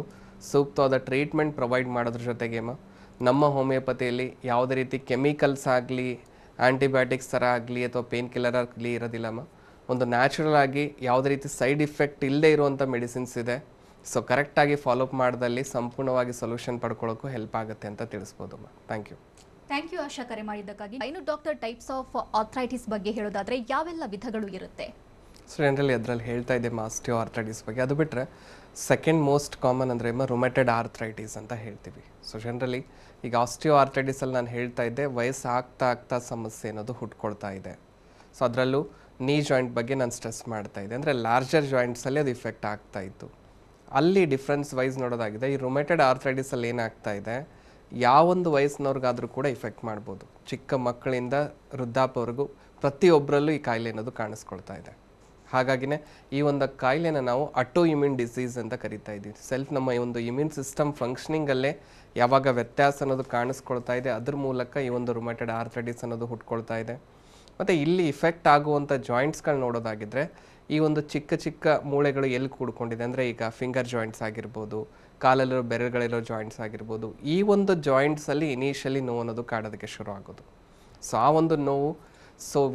ಸೂಕ್ತವಾದ ಟ್ರೀಟ್ಮೆಂಟ್ ಪ್ರೊವೈಡ್ ಮಾಡೋದ್ರ ಜೊತೆಗೆ ನಮ್ಮ ಹೋಮಿಯೋಪತಿಯಲ್ಲಿ ಯಾವುದೇ ರೀತಿ ಕೆಮಿಕಲ್ಸ್ ಆಗಲಿ, ಆ್ಯಂಟಿಬಯೋಟಿಕ್ಸ್ ಥರ ಆಗಲಿ ಅಥವಾ ಪೇನ್ ಕಿಲ್ಲರ್ ಆಗಲಿ ಇರೋದಿಲ್ಲಮ್ಮ. ಒಂದು ನ್ಯಾಚುರಲ್ ಆಗಿ ಯಾವುದೇ ರೀತಿ ಸೈಡ್ ಇಫೆಕ್ಟ್ ಇಲ್ಲದೆ ಇರುವಂಥ ಮೆಡಿಸಿನ್ಸ್ ಇದೆ. ಸೊ ಕರೆಕ್ಟಾಗಿ ಫಾಲೋಅಪ್ ಮಾಡಿದಲ್ಲಿ ಸಂಪೂರ್ಣವಾಗಿ ಸೊಲ್ಯೂಷನ್ ಪಡ್ಕೊಳ್ಳೋಕ್ಕೂ ಹೆಲ್ಪ್ ಆಗುತ್ತೆ ಅಂತ ತಿಳಿಸ್ಬೋದಮ್ಮ. ಥ್ಯಾಂಕ್ ಯು ಆಶಾ, ಕರೆ ಮಾಡಿದ್ದಕ್ಕಾಗಿ. ಇನ್ನು ಡಾಕ್ಟರ್, ಟೈಪ್ಸ್ ಆಫ್ ಆರ್ಥ್ರೈಟಿಸ್ ಬಗ್ಗೆ ಹೇಳೋದಾದ್ರೆ ಯಾವೆಲ್ಲ ವಿಧಗಳು ಇರುತ್ತೆ? ಸೊ ಜನರಲಿ ಅದರಲ್ಲಿ ಹೇಳ್ತಾ ಇದೆ ಆಸ್ಟಿಯೋ ಆರ್ಥ್ರೈಟಿಸ್ ಬಗ್ಗೆ. ಅದು ಬಿಟ್ಟರೆ ಸೆಕೆಂಡ್ ಮೋಸ್ಟ್ ಕಾಮನ್ ಅಂದರೆ ರುಮೆಟೆಡ್ ಆರ್ಥ್ರೈಟಿಸ್ ಅಂತ ಹೇಳ್ತೀವಿ. ಸೊ ಜನರಲಿ ಈಗ ಆಸ್ಟಿಯೋ ಆರ್ಥ್ರೈಟಿಸಲ್ಲಿ ನಾನು ಹೇಳ್ತಾ ಇದ್ದೆ, ವಯಸ್ಸು ಆಗ್ತಾ ಸಮಸ್ಯೆ ಅನ್ನೋದು ಹುಟ್ಕೊಳ್ತಾ ಇದೆ. ಸೊ ಅದರಲ್ಲೂ ನೀ ಜಾಯಿಂಟ್ ಬಗ್ಗೆ ನಾನು ಸ್ಟ್ರೆಸ್ ಮಾಡ್ತಾ ಇದ್ದೆ, ಅಂದರೆ ಲಾರ್ಜರ್ ಜಾಯಿಂಟ್ಸಲ್ಲಿ ಅದು ಇಫೆಕ್ಟ್ ಆಗ್ತಾ ಇತ್ತು. ಅಲ್ಲಿ ಡಿಫ್ರೆನ್ಸ್ ವೈಸ್ ನೋಡೋದಾಗಿದೆ. ಈ ರುಮೆಟೆಡ್ ಆರ್ಥ್ರೈಟಿಸಲ್ಲಿ ಏನಾಗ್ತಾ ಇದೆ, ಯಾವೊಂದು ವಯಸ್ಸಿನವ್ರಿಗಾದರೂ ಕೂಡ ಇಫೆಕ್ಟ್ ಮಾಡ್ಬೋದು. ಚಿಕ್ಕ ಮಕ್ಕಳಿಂದ ವೃದ್ಧಾಪವರೆಗೂ ಪ್ರತಿಯೊಬ್ಬರಲ್ಲೂ ಈ ಕಾಯಿಲೆ ಅನ್ನೋದು ಕಾಣಿಸ್ಕೊಳ್ತಾ ಇದೆ. ಹಾಗಾಗಿನೇ ಈ ಒಂದು ಕಾಯಿಲೆನ ನಾವು ಆಟೋ ಇಮ್ಯೂನ್ ಡಿಸೀಸ್ ಅಂತ ಕರಿತಾ ಇದ್ದೀವಿ. ನಮ್ಮ ಈ ಒಂದು ಇಮ್ಯೂನ್ ಸಿಸ್ಟಮ್ ಫಂಕ್ಷನಿಂಗಲ್ಲೇ ಯಾವಾಗ ವ್ಯತ್ಯಾಸ ಅನ್ನೋದು ಕಾಣಿಸ್ಕೊಳ್ತಾ ಇದೆ, ಅದ್ರ ಮೂಲಕ ಈ ಒಂದು ರುಮೆಟೆಡ್ ಆರ್ಥ್ರೈಟಿಸ್ ಅನ್ನೋದು ಹುಟ್ಕೊಳ್ತಾ ಇದೆ. ಮತ್ತು ಇಲ್ಲಿ ಇಫೆಕ್ಟ್ ಆಗುವಂಥ ಜಾಯಿಂಟ್ಸ್ಗಳು ನೋಡೋದಾಗಿದ್ದರೆ, ಈ ಒಂದು ಚಿಕ್ಕ ಚಿಕ್ಕ ಮೂಳೆಗಳು ಎಲ್ಲಿ ಕೂಡ್ಕೊಂಡಿದೆ, ಅಂದರೆ ಈಗ ಫಿಂಗರ್ ಜಾಯಿಂಟ್ಸ್ ಆಗಿರ್ಬೋದು, ಕಾಲಲ್ಲಿರೋ ಬೆರಳುಗಳಿರೋ ಜಾಯಿಂಟ್ಸ್ ಆಗಿರ್ಬೋದು, ಈ ಒಂದು ಜಾಯಿಂಟ್ಸಲ್ಲಿ ಇನಿಷಿಯಲಿ ನೋವು ಅನ್ನೋದು ಕಾಡೋದಕ್ಕೆ ಶುರು ಆಗೋದು. ಸೊ ಆ ಒಂದು ನೋವು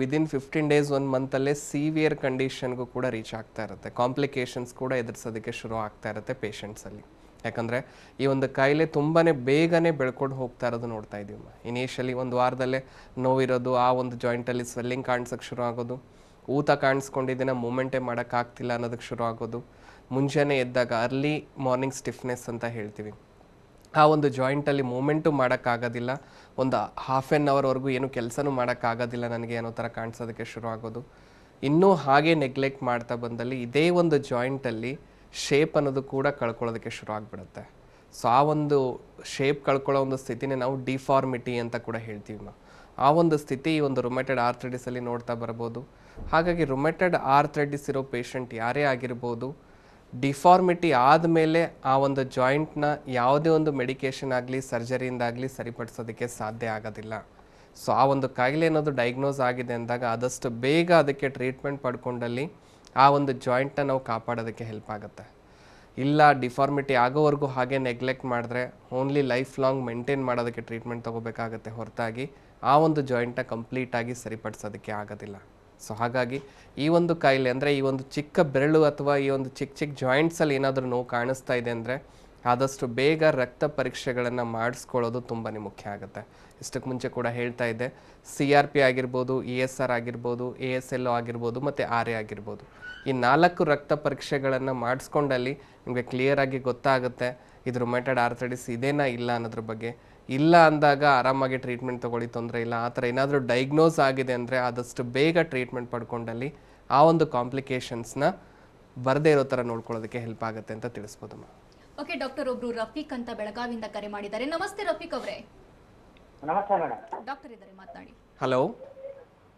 ವಿದಿನ್ 15 days 1 monthಲ್ಲೇ ಸಿವಿಯರ್ ಕಂಡೀಷನ್ಗೂ ಕೂಡ ರೀಚ್ ಆಗ್ತಾ ಇರುತ್ತೆ. ಕಾಂಪ್ಲಿಕೇಶನ್ಸ್ ಕೂಡ ಎದುರಿಸೋದಕ್ಕೆ ಶುರು ಆಗ್ತಾ ಇರುತ್ತೆ ಪೇಷಂಟ್ಸಲ್ಲಿ. ಯಾಕಂದರೆ ಈ ಒಂದು ಕಾಯಿಲೆ ತುಂಬಾ ಬೇಗನೆ ಬೆಳ್ಕೊಂಡು ಹೋಗ್ತಾ ಇರೋದು ನೋಡ್ತಾ ಇದ್ದೀವಿ. ಇನಿಷಿಯಲಿ ಒಂದು ವಾರದಲ್ಲೇ ನೋವಿರೋದು, ಆ ಒಂದು ಜಾಯಿಂಟಲ್ಲಿ ಸ್ವೆಲ್ಲಿಂಗ್ ಕಾಣಿಸೋಕ್ಕೆ ಶುರು ಆಗೋದು, ಊತ ಕಾಣಿಸ್ಕೊಂಡಿದ್ದನ್ನು ಮೂಮೆಂಟೇ ಮಾಡೋಕ್ಕಾಗ್ತಿಲ್ಲ ಅನ್ನೋದಕ್ಕೆ ಶುರು ಆಗೋದು, ಮುಂಜಾನೆ ಎದ್ದಾಗ ಅರ್ಲಿ ಮಾರ್ನಿಂಗ್ ಸ್ಟಿಫ್ನೆಸ್ ಅಂತ ಹೇಳ್ತೀವಿ, ಆ ಒಂದು ಜಾಯಿಂಟಲ್ಲಿ ಮೂಮೆಂಟು ಮಾಡೋಕ್ಕಾಗೋದಿಲ್ಲ, ಒಂದು ಹಾಫ್ ಆನ್ ಅವರ್ವರೆಗೂ ಏನು ಕೆಲಸನೂ ಮಾಡೋಕ್ಕಾಗೋದಿಲ್ಲ ನನಗೆ ಅನ್ನೋ ಥರ ಕಾಣಿಸೋದಕ್ಕೆ ಶುರು ಆಗೋದು. ಇನ್ನೂ ಹಾಗೆ ನೆಗ್ಲೆಕ್ಟ್ ಮಾಡ್ತಾ ಬಂದಲ್ಲಿ ಇದೇ ಒಂದು ಜಾಯಿಂಟಲ್ಲಿ ಶೇಪ್ ಅನ್ನೋದು ಕೂಡ ಕಳ್ಕೊಳ್ಳೋದಕ್ಕೆ ಶುರು ಆಗಿಬಿಡುತ್ತೆ. ಸೊ ಆ ಒಂದು ಶೇಪ್ ಕಳ್ಕೊಳ್ಳೋ ಒಂದು ಸ್ಥಿತಿನೇ ನಾವು ಡಿಫಾರ್ಮಿಟಿ ಅಂತ ಕೂಡ ಹೇಳ್ತೀವಿ. ಆ ಒಂದು ಸ್ಥಿತಿ ಈ ಒಂದು ರುಮೆಟೆಡ್ ಆರ್ಥ್ರೈಟಿಸಲ್ಲಿ ನೋಡ್ತಾ ಬರ್ಬೋದು. ಹಾಗಾಗಿ ರುಮೆಟೆಡ್ ಆರ್ಥ್ರೈಟಿಸ್ ಇರೋ ಪೇಷಂಟ್ ಯಾರೇ ಆಗಿರ್ಬೋದು, ಡಿಫಾರ್ಮಿಟಿ ಆದಮೇಲೆ ಆ ಒಂದು ಜಾಯಿಂಟ್ನ ಯಾವುದೇ ಒಂದು ಮೆಡಿಕೇಷನ್ ಆಗಲಿ ಸರ್ಜರಿಯಿಂದಾಗಲಿ ಸರಿಪಡಿಸೋದಕ್ಕೆ ಸಾಧ್ಯ ಆಗೋದಿಲ್ಲ. ಸೊ ಆ ಒಂದು ಕಾಯಿಲೆ ಅನ್ನೋದು ಡಯಾಗ್ನೋಸ್ ಆಗಿದೆ ಅಂದಾಗ ಆದಷ್ಟು ಬೇಗ ಅದಕ್ಕೆ ಟ್ರೀಟ್ಮೆಂಟ್ ಪಡ್ಕೊಂಡಲ್ಲಿ ಆ ಒಂದು ಜಾಯಿಂಟ್ನ ನಾವು ಕಾಪಾಡೋದಕ್ಕೆ ಹೆಲ್ಪ್ ಆಗುತ್ತೆ. ಇಲ್ಲ ಡಿಫಾರ್ಮಿಟಿ ಆಗೋವರೆಗೂ ಹಾಗೆ ನೆಗ್ಲೆಕ್ಟ್ ಮಾಡಿದ್ರೆ ಓನ್ಲಿ ಲೈಫ್ ಲಾಂಗ್ ಮೇಂಟೈನ್ ಮಾಡೋದಕ್ಕೆ ಟ್ರೀಟ್ಮೆಂಟ್ ತೊಗೋಬೇಕಾಗತ್ತೆ ಹೊರತಾಗಿ ಆ ಒಂದು ಜಾಯಿಂಟ್ನ ಕಂಪ್ಲೀಟಾಗಿ ಸರಿಪಡಿಸೋದಕ್ಕೆ ಆಗೋದಿಲ್ಲ. ಸೊ ಹಾಗಾಗಿ ಈ ಒಂದು ಕಾಯಿಲೆ ಅಂದರೆ ಈ ಒಂದು ಚಿಕ್ಕ ಬೆರಳು ಅಥವಾ ಈ ಒಂದು ಚಿಕ್ಕ ಚಿಕ್ಕ ಜಾಯಿಂಟ್ಸಲ್ಲಿ ಏನಾದರೂ ನೋವು ಕಾಣಿಸ್ತಾ ಇದೆ ಅಂದರೆ ಆದಷ್ಟು ಬೇಗ ರಕ್ತ ಪರೀಕ್ಷೆಗಳನ್ನು ಮಾಡಿಸ್ಕೊಳ್ಳೋದು ತುಂಬಾ ಮುಖ್ಯ ಆಗುತ್ತೆ. ಇಷ್ಟಕ್ಕೆ ಮುಂಚೆ ಕೂಡ ಹೇಳ್ತಾ ಇದ್ದೆ, CRP ಆಗಿರ್ಬೋದು, ESR ಆಗಿರ್ಬೋದು, ASLO ಆಗಿರ್ಬೋದು ಮತ್ತು RA ಆಗಿರ್ಬೋದು, ಈ 4 ರಕ್ತ ಪರೀಕ್ಷೆಗಳನ್ನು ಮಾಡಿಸ್ಕೊಂಡಲ್ಲಿ ನಿಮಗೆ ಕ್ಲಿಯರಾಗಿ ಗೊತ್ತಾಗುತ್ತೆ ಇದು ರುಮೆಟಾಯ್ಡ್ ಆರ್ಥರೈಟಿಸ್ ಇದೇನಾ ಇಲ್ಲ ಅನ್ನೋದ್ರ ಬಗ್ಗೆ. ಇಲ್ಲ ಅಂದಾಗ ಆರಾಮಾಗಿ ಟ್ರೀಟ್ಮೆಂಟ್ ತೊಗೊಳ್ಳಿ, ತೊಂದರೆ ಇಲ್ಲ. ಆ ಥರ ಏನಾದರೂ ಡಯಾಗ್ನೋಸ್ ಆಗಿದೆ ಅಂದರೆ ಆದಷ್ಟು ಬೇಗ ಟ್ರೀಟ್ಮೆಂಟ್ ಪಡ್ಕೊಂಡಲ್ಲಿ ಆ ಒಂದು ಕಾಂಪ್ಲಿಕೇಶನ್ಸ್ನ ಬರದೇ ಇರೋ ಥರ ನೋಡ್ಕೊಳ್ಳೋದಕ್ಕೆ ಹೆಲ್ಪ್ ಆಗುತ್ತೆ ಅಂತ ತಿಳಿಸ್ಬೋದಮ್ಮ. ಓಕೆ ಡಾಕ್ಟರ್, ಒಬ್ರು ರಫೀಕ್ ಅಂತ ಬೆಳಗಾವಿಯಿಂದ ಕರೆ ಮಾಡಿದ್ದಾರೆ. ನಮಸ್ತೆ ರಫೀಕ್ ಅವರೇ. ನಮಸ್ತೆ ಮೇಡಮ್. ಡಾಕ್ಟರ್ ಇದ್ದಾರೆ, ಮಾತನಾಡಿ. ಹಲೋ.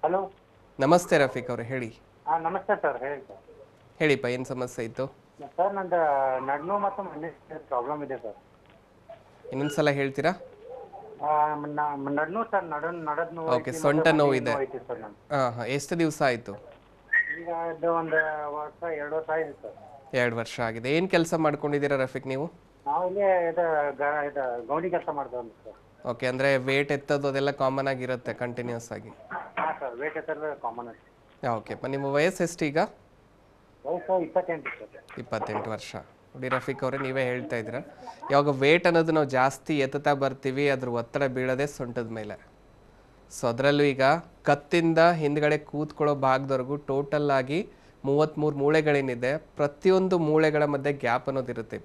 ಹಲೋ, ನಮಸ್ತೆ ರಫೀಕ್ ಅವರೇ, ಹೇಳಿ. ನಮಸ್ತೆ ಸರ್. ಹೇಳಿ ಸರ್. ಹೇಳಿಪ್ಪ, ಏನು ಸಮಸ್ಯೆ ಇತ್ತು? ಸರ್ ನಂದು ನಡ್ನು ಮತ್ತು ಮಂಡಿ ಪ್ರಾಬ್ಲಮ್ ಇದೆ ಸರ್. ಇನ್ನೊಂದ್ಸಲ ಹೇಳ್ತೀರಾ? ನಡ್ನು ಸರ್, ನಡದ್ ನೋವು. ಓಕೆ, ಸೊಂಟ ನೋವು ಇದೆ. ಸರ್ ನಾನು ಹಾಂ, ಎಷ್ಟು ದಿವಸ ಆಯಿತು? ಈಗ ಇದು ಒಂದು ವರ್ಷ 2 ವರ್ಷ ಆಗಿದೆ ಸರ್. 2 ವರ್ಷ ಆಗಿದೆ. ಏನು ಕೆಲಸ ಮಾಡ್ಕೊಂಡಿದ್ದೀರಾ ರಫೀಕ್ ನೀವು? ನಾವು ಇಲ್ಲಿ ಇದು ಗೌಂಡಿ ಕೆಲಸ ಮಾಡ್ತೇವೆ ಸರ್. ಓಕೆ, ಅಂದರೆ ವೇಟ್ ಎತ್ತೋದು ಅದೆಲ್ಲ ಕಾಮನ್ ಆಗಿರುತ್ತೆ ಕಂಟಿನ್ಯೂಸ್ ಆಗಿ? ಹಾಂ ಸರ್, ವೇಟ್ ಎತ್ತಲ್ಲ ಕಾಮನ್ ಆಗಿ. ಓಕೆ, ನಿಮ್ಮ ವಯಸ್ಸು ಎಷ್ಟು ಈಗ? ವಯಸ್ಸು 28 ಸರ್. 28 ವರ್ಷ. ನೋಡಿ ರಫೀಕ್ ಅವರೇ, ನೀವೇ ಹೇಳ್ತಾ ಇದ್ದೀರಾ, ಇವಾಗ ವೇಟ್ ಅನ್ನೋದು ನಾವು ಜಾಸ್ತಿ ಎತ್ತುತ್ತಾ ಬರ್ತೀವಿ, ಅದ್ರ ಒತ್ತಡ ಬೀಳೋದೇ ಸೊಂಟದ ಮೇಲೆ. ಸೊ ಅದರಲ್ಲೂ ಈಗ ಕತ್ತಿಂದ ಹಿಂದ್ಗಡೆ ಕೂತ್ಕೊಳ್ಳೋ ಭಾಗದವರೆಗೂ ಟೋಟಲ್ ಆಗಿ 33 ಮೂಳೆಗಳೇನಿದೆ, ಪ್ರತಿಯೊಂದು ಮೂಳೆಗಳ ಮಧ್ಯೆ ಗ್ಯಾಪ್ ಅನ್ನೋದಿರುತ್ತೆ.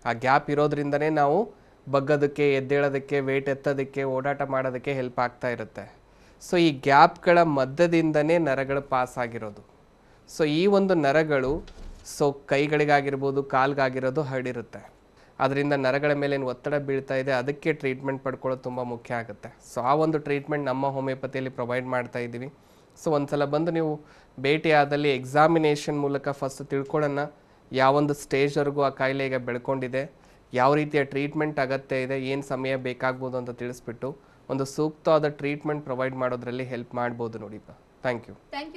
ಆ ಗ್ಯಾಪ್ ಇರೋದ್ರಿಂದನೇ ನಾವು ಬಗ್ಗೋದಕ್ಕೆ, ಎದ್ದೇಳೋದಕ್ಕೆ, ವೇಟ್ ಎತ್ತೋದಕ್ಕೆ, ಓಡಾಟ ಮಾಡೋದಕ್ಕೆ ಹೆಲ್ಪ್ ಆಗ್ತಾ ಇರುತ್ತೆ. ಸೊ ಈ ಗ್ಯಾಪ್ಗಳ ಮಧ್ಯದಿಂದನೇ ನರಗಳು ಪಾಸ್ ಆಗಿರೋದು. ಸೊ ಈ ಒಂದು ನರಗಳು ಕೈಗಳಿಗಾಗಿರ್ಬೋದು, ಕಾಲ್ಗಾಗಿರೋದು ಹರಡಿರುತ್ತೆ. ಅದರಿಂದ ನರಗಳ ಮೇಲೆ ಏನು ಒತ್ತಡ ಬೀಳ್ತಾ ಇದೆ, ಅದಕ್ಕೆ ಟ್ರೀಟ್ಮೆಂಟ್ ಪಡ್ಕೊಳ್ಳೋದು ತುಂಬ ಮುಖ್ಯ ಆಗುತ್ತೆ. ಸೊ ಆ ಒಂದು ಟ್ರೀಟ್ಮೆಂಟ್ ನಮ್ಮ ಹೋಮಿಯೋಪತಿಯಲ್ಲಿ ಪ್ರೊವೈಡ್ ಮಾಡ್ತಾ ಇದ್ದೀವಿ. ಸೊ ಒಂದ್ಸಲ ಬಂದು ನೀವು ಭೇಟಿಯಾದಲ್ಲಿ ಎಕ್ಸಾಮಿನೇಷನ್ ಮೂಲಕ ಫಸ್ಟ್ ತಿಳ್ಕೊಳ್ಳೋಣ ಯಾವೊಂದು ಸ್ಟೇಜ್ವರೆಗೂ ಆ ಕಾಯಿಲೆ ಈಗ ಬೆಳ್ಕೊಂಡಿದೆ, ಯಾವ ರೀತಿಯ ಟ್ರೀಟ್ಮೆಂಟ್ ಅಗತ್ಯ ಇದೆ, ಏನು ಸಮಯ ಬೇಕಾಗ್ಬೋದು ಅಂತ ತಿಳಿಸ್ಬಿಟ್ಟು ಒಂದು ಸೂಕ್ತವಾದ ಟ್ರೀಟ್ಮೆಂಟ್ ಪ್ರೊವೈಡ್ ಮಾಡೋದ್ರಲ್ಲಿ ಹೆಲ್ಪ್ ಮಾಡ್ಬೋದು ನೋಡಿಪ್ಪ. ಥ್ಯಾಂಕ್ ಯು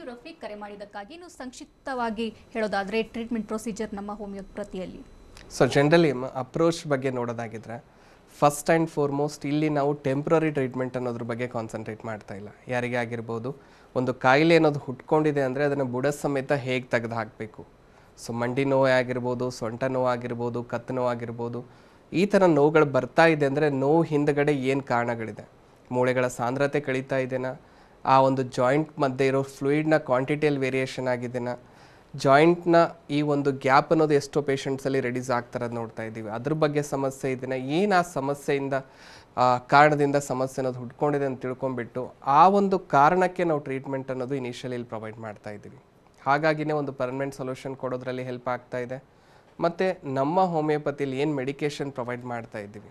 ರಫೀಕ್, ಕರೆ ಮಾಡಿದ್ದಕ್ಕಾಗಿ. ನೀವು ಸಂಕ್ಷಿಪ್ತವಾಗಿ ಹೇಳೋದಾದರೆ ಟ್ರೀಟ್ಮೆಂಟ್ ಪ್ರೊಸೀಜರ್ ನಮ್ಮ ಹೋಮಿಯೋಪತಿಯಲ್ಲಿ? ಸೊ ಜನರಲಿ ಅಪ್ರೋಚ್ ಬಗ್ಗೆ ನೋಡೋದಾಗಿದ್ರೆ ಫಸ್ಟ್ ಆ್ಯಂಡ್ ಫಾರ್ಮೋಸ್ಟ್ ಇಲ್ಲಿ ನಾವು ಟೆಂಪ್ರರಿ ಟ್ರೀಟ್ಮೆಂಟ್ ಅನ್ನೋದ್ರ ಬಗ್ಗೆ ಕಾನ್ಸಂಟ್ರೇಟ್ ಮಾಡ್ತಾ ಇಲ್ಲ. ಯಾರಿಗೆ ಆಗಿರ್ಬೋದು ಒಂದು ಕಾಯಿಲೆ ಅನ್ನೋದು ಹುಟ್ಕೊಂಡಿದೆ ಅಂದರೆ ಅದನ್ನು ಬುಡ ಸಮೇತ ಹೇಗೆ ತೆಗೆದು ಹಾಕಬೇಕು. ಸೊ ಮಂಡಿ ನೋವು ಆಗಿರ್ಬೋದು, ಸೊಂಟ ನೋವು ಆಗಿರ್ಬೋದು, ಕತ್ತು ನೋವು ಆಗಿರ್ಬೋದು, ಈ ಥರ ನೋವುಗಳು ಬರ್ತಾ ಇದೆ ಅಂದರೆ ನೋವು ಹಿಂದ್ಗಡೆ ಏನು ಕಾರಣಗಳಿದೆ, ಮೂಳೆಗಳ ಸಾಂದ್ರತೆ ಕಳೀತಾ ಇದೆನಾ, ಆ ಒಂದು ಜಾಯಿಂಟ್ ಮಧ್ಯೆ ಇರೋ ಫ್ಲೂಯಿಡ್ನ ಕ್ವಾಂಟಿಟಿಯಲ್ಲಿ ವೇರಿಯೇಷನ್ ಆಗಿದೆನಾ, ಜಾಯಿಂಟ್ನ ಈ ಒಂದು ಗ್ಯಾಪ್ ಅನ್ನೋದು ಎಷ್ಟೋ ಪೇಷಂಟ್ಸಲ್ಲಿ ರೆಡ್ಯೂಸ್ ಆಗ್ತಾರದು ನೋಡ್ತಾ ಇದ್ದೀವಿ, ಅದ್ರ ಬಗ್ಗೆ ಸಮಸ್ಯೆ ಇದೆಯಾ, ಏನು ಆ ಸಮಸ್ಯೆಯಿಂದ ಕಾರಣದಿಂದ ಸಮಸ್ಯೆ ಅನ್ನೋದು ಹುಟ್ಕೊಂಡಿದೆ ಅಂತ ತಿಳ್ಕೊಂಡ್ಬಿಟ್ಟು ಆ ಒಂದು ಕಾರಣಕ್ಕೆ ನಾವು ಟ್ರೀಟ್ಮೆಂಟ್ ಅನ್ನೋದು ಇನಿಷಿಯಲಿ ಇಲ್ಲಿ ಪ್ರೊವೈಡ್ ಮಾಡ್ತಾ ಇದ್ದೀವಿ. ಹಾಗಾಗಿನೇ ಒಂದು ಪರ್ಮನೆಂಟ್ ಸೊಲ್ಯೂಷನ್ ಕೊಡೋದ್ರಲ್ಲಿ ಹೆಲ್ಪ್ ಆಗ್ತಾ ಇದೆ. ಮತ್ತು ನಮ್ಮ ಹೋಮಿಯೋಪತಿಯಲ್ಲಿ ಏನು ಮೆಡಿಕೇಷನ್ ಪ್ರೊವೈಡ್ ಮಾಡ್ತಾ ಇದ್ದೀವಿ,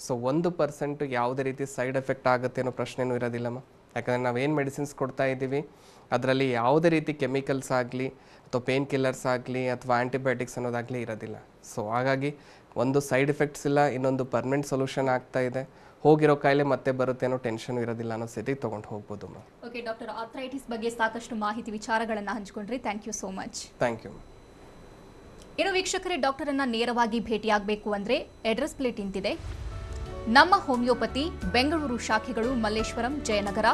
ಸೊ 1% ಯಾವುದೇ ರೀತಿ ಸೈಡ್ ಎಫೆಕ್ಟ್ ಆಗುತ್ತೆ ಅನ್ನೋ ಪ್ರಶ್ನೆನೂ ಇರೋದಿಲ್ಲಮ್ಮ. ಯಾಕಂದರೆ ನಾವೇನು ಮೆಡಿಸಿನ್ಸ್ ಕೊಡ್ತಾ ಇದ್ದೀವಿ ಅದರಲ್ಲಿ ಯಾವುದೇ ರೀತಿ ಕೆಮಿಕಲ್ಸ್ ಆಗಲಿ ಅಥವಾ ಪೇನ್ ಕಿಲ್ಲರ್ಸ್ ಆಗಲಿ ಅಥವಾ ಆ್ಯಂಟಿಬಯೋಟಿಕ್ಸ್ ಅನ್ನೋದಾಗಲಿ ಇರೋದಿಲ್ಲ. ಸೊ ಹಾಗಾಗಿ ಒಂದು ಸೈಡ್ ಎಫೆಕ್ಟ್ಸ್ ಇಲ್ಲ, ಇನ್ನೊಂದು ಪರ್ಮನೆಂಟ್ ಸೊಲ್ಯೂಷನ್ ಆಗ್ತಾ ಇದೆ. ಹೋಗಿರೋ ಕಾಯಿಲೆ ಮತ್ತೆ ಬರುತ್ತೆ ಅನ್ನೋ ಟೆನ್ಷನ್ ಇರೋದಿಲ್ಲ ಅನ್ನೋ ಸ್ಥಿತಿಗೆ ತೊಗೊಂಡು ಹೋಗ್ಬೋದು. ಓಕೆ ಡಾಕ್ಟರ್, ಆರ್ಥರೈಟಿಸ್ ಬಗ್ಗೆ ಸಾಕಷ್ಟು ಮಾಹಿತಿ ವಿಚಾರಗಳನ್ನು ಹಂಚಿಕೊಂಡ್ರಿ. Thank you so much. Thank you. ಇನ್ನು ವೀಕ್ಷಕರೇ, ಡಾಕ್ಟರನ್ನು ನೇರವಾಗಿ ಭೇಟಿಯಾಗಬೇಕು ಅಂದರೆ ಅಡ್ರೆಸ್ ಪ್ಲೇಟ್ ಇಂತಿದೆ. ನಮ್ಮ ಹೋಮಿಯೋಪತಿ ಬೆಂಗಳೂರು ಶಾಖೆಗಳು ಮಲ್ಲೇಶ್ವರಂ, ಜಯನಗರ.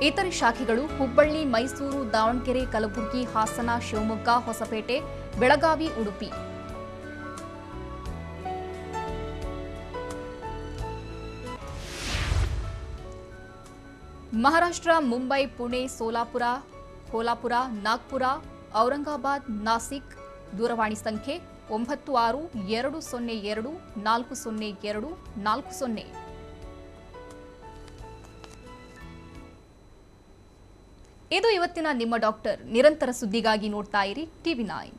ಇತರೆ ಶಾಖೆಗಳು ಹುಬ್ಬಳ್ಳಿ, ಮೈಸೂರು, ದಾವಣಗೆರೆ, ಕಲಬುರಗಿ, ಹಾಸನ, ಶಿವಮೊಗ್ಗ, ಹೊಸಪೇಟೆ, ಬೆಳಗಾವಿ, ಉಡುಪಿ. ಮಹಾರಾಷ್ಟ್ರ ಮುಂಬೈ, ಪುಣೆ, ಸೋಲಾಪುರ, ಕೋಲ್ಹಾಪುರ, ನಾಗ್ಪುರ, ಔರಂಗಾಬಾದ್, ನಾಸಿಕ್. ದೂರವಾಣಿ ಸಂಖ್ಯೆ 96-202-402-40. ಇದು ಇವತ್ತಿನ ನಿಮ್ಮ ಡಾಕ್ಟರ್. ನಿರಂತರ ಸುದ್ದಿಗಾಗಿ ನೋಡ್ತಾ ಇರಿ TV9.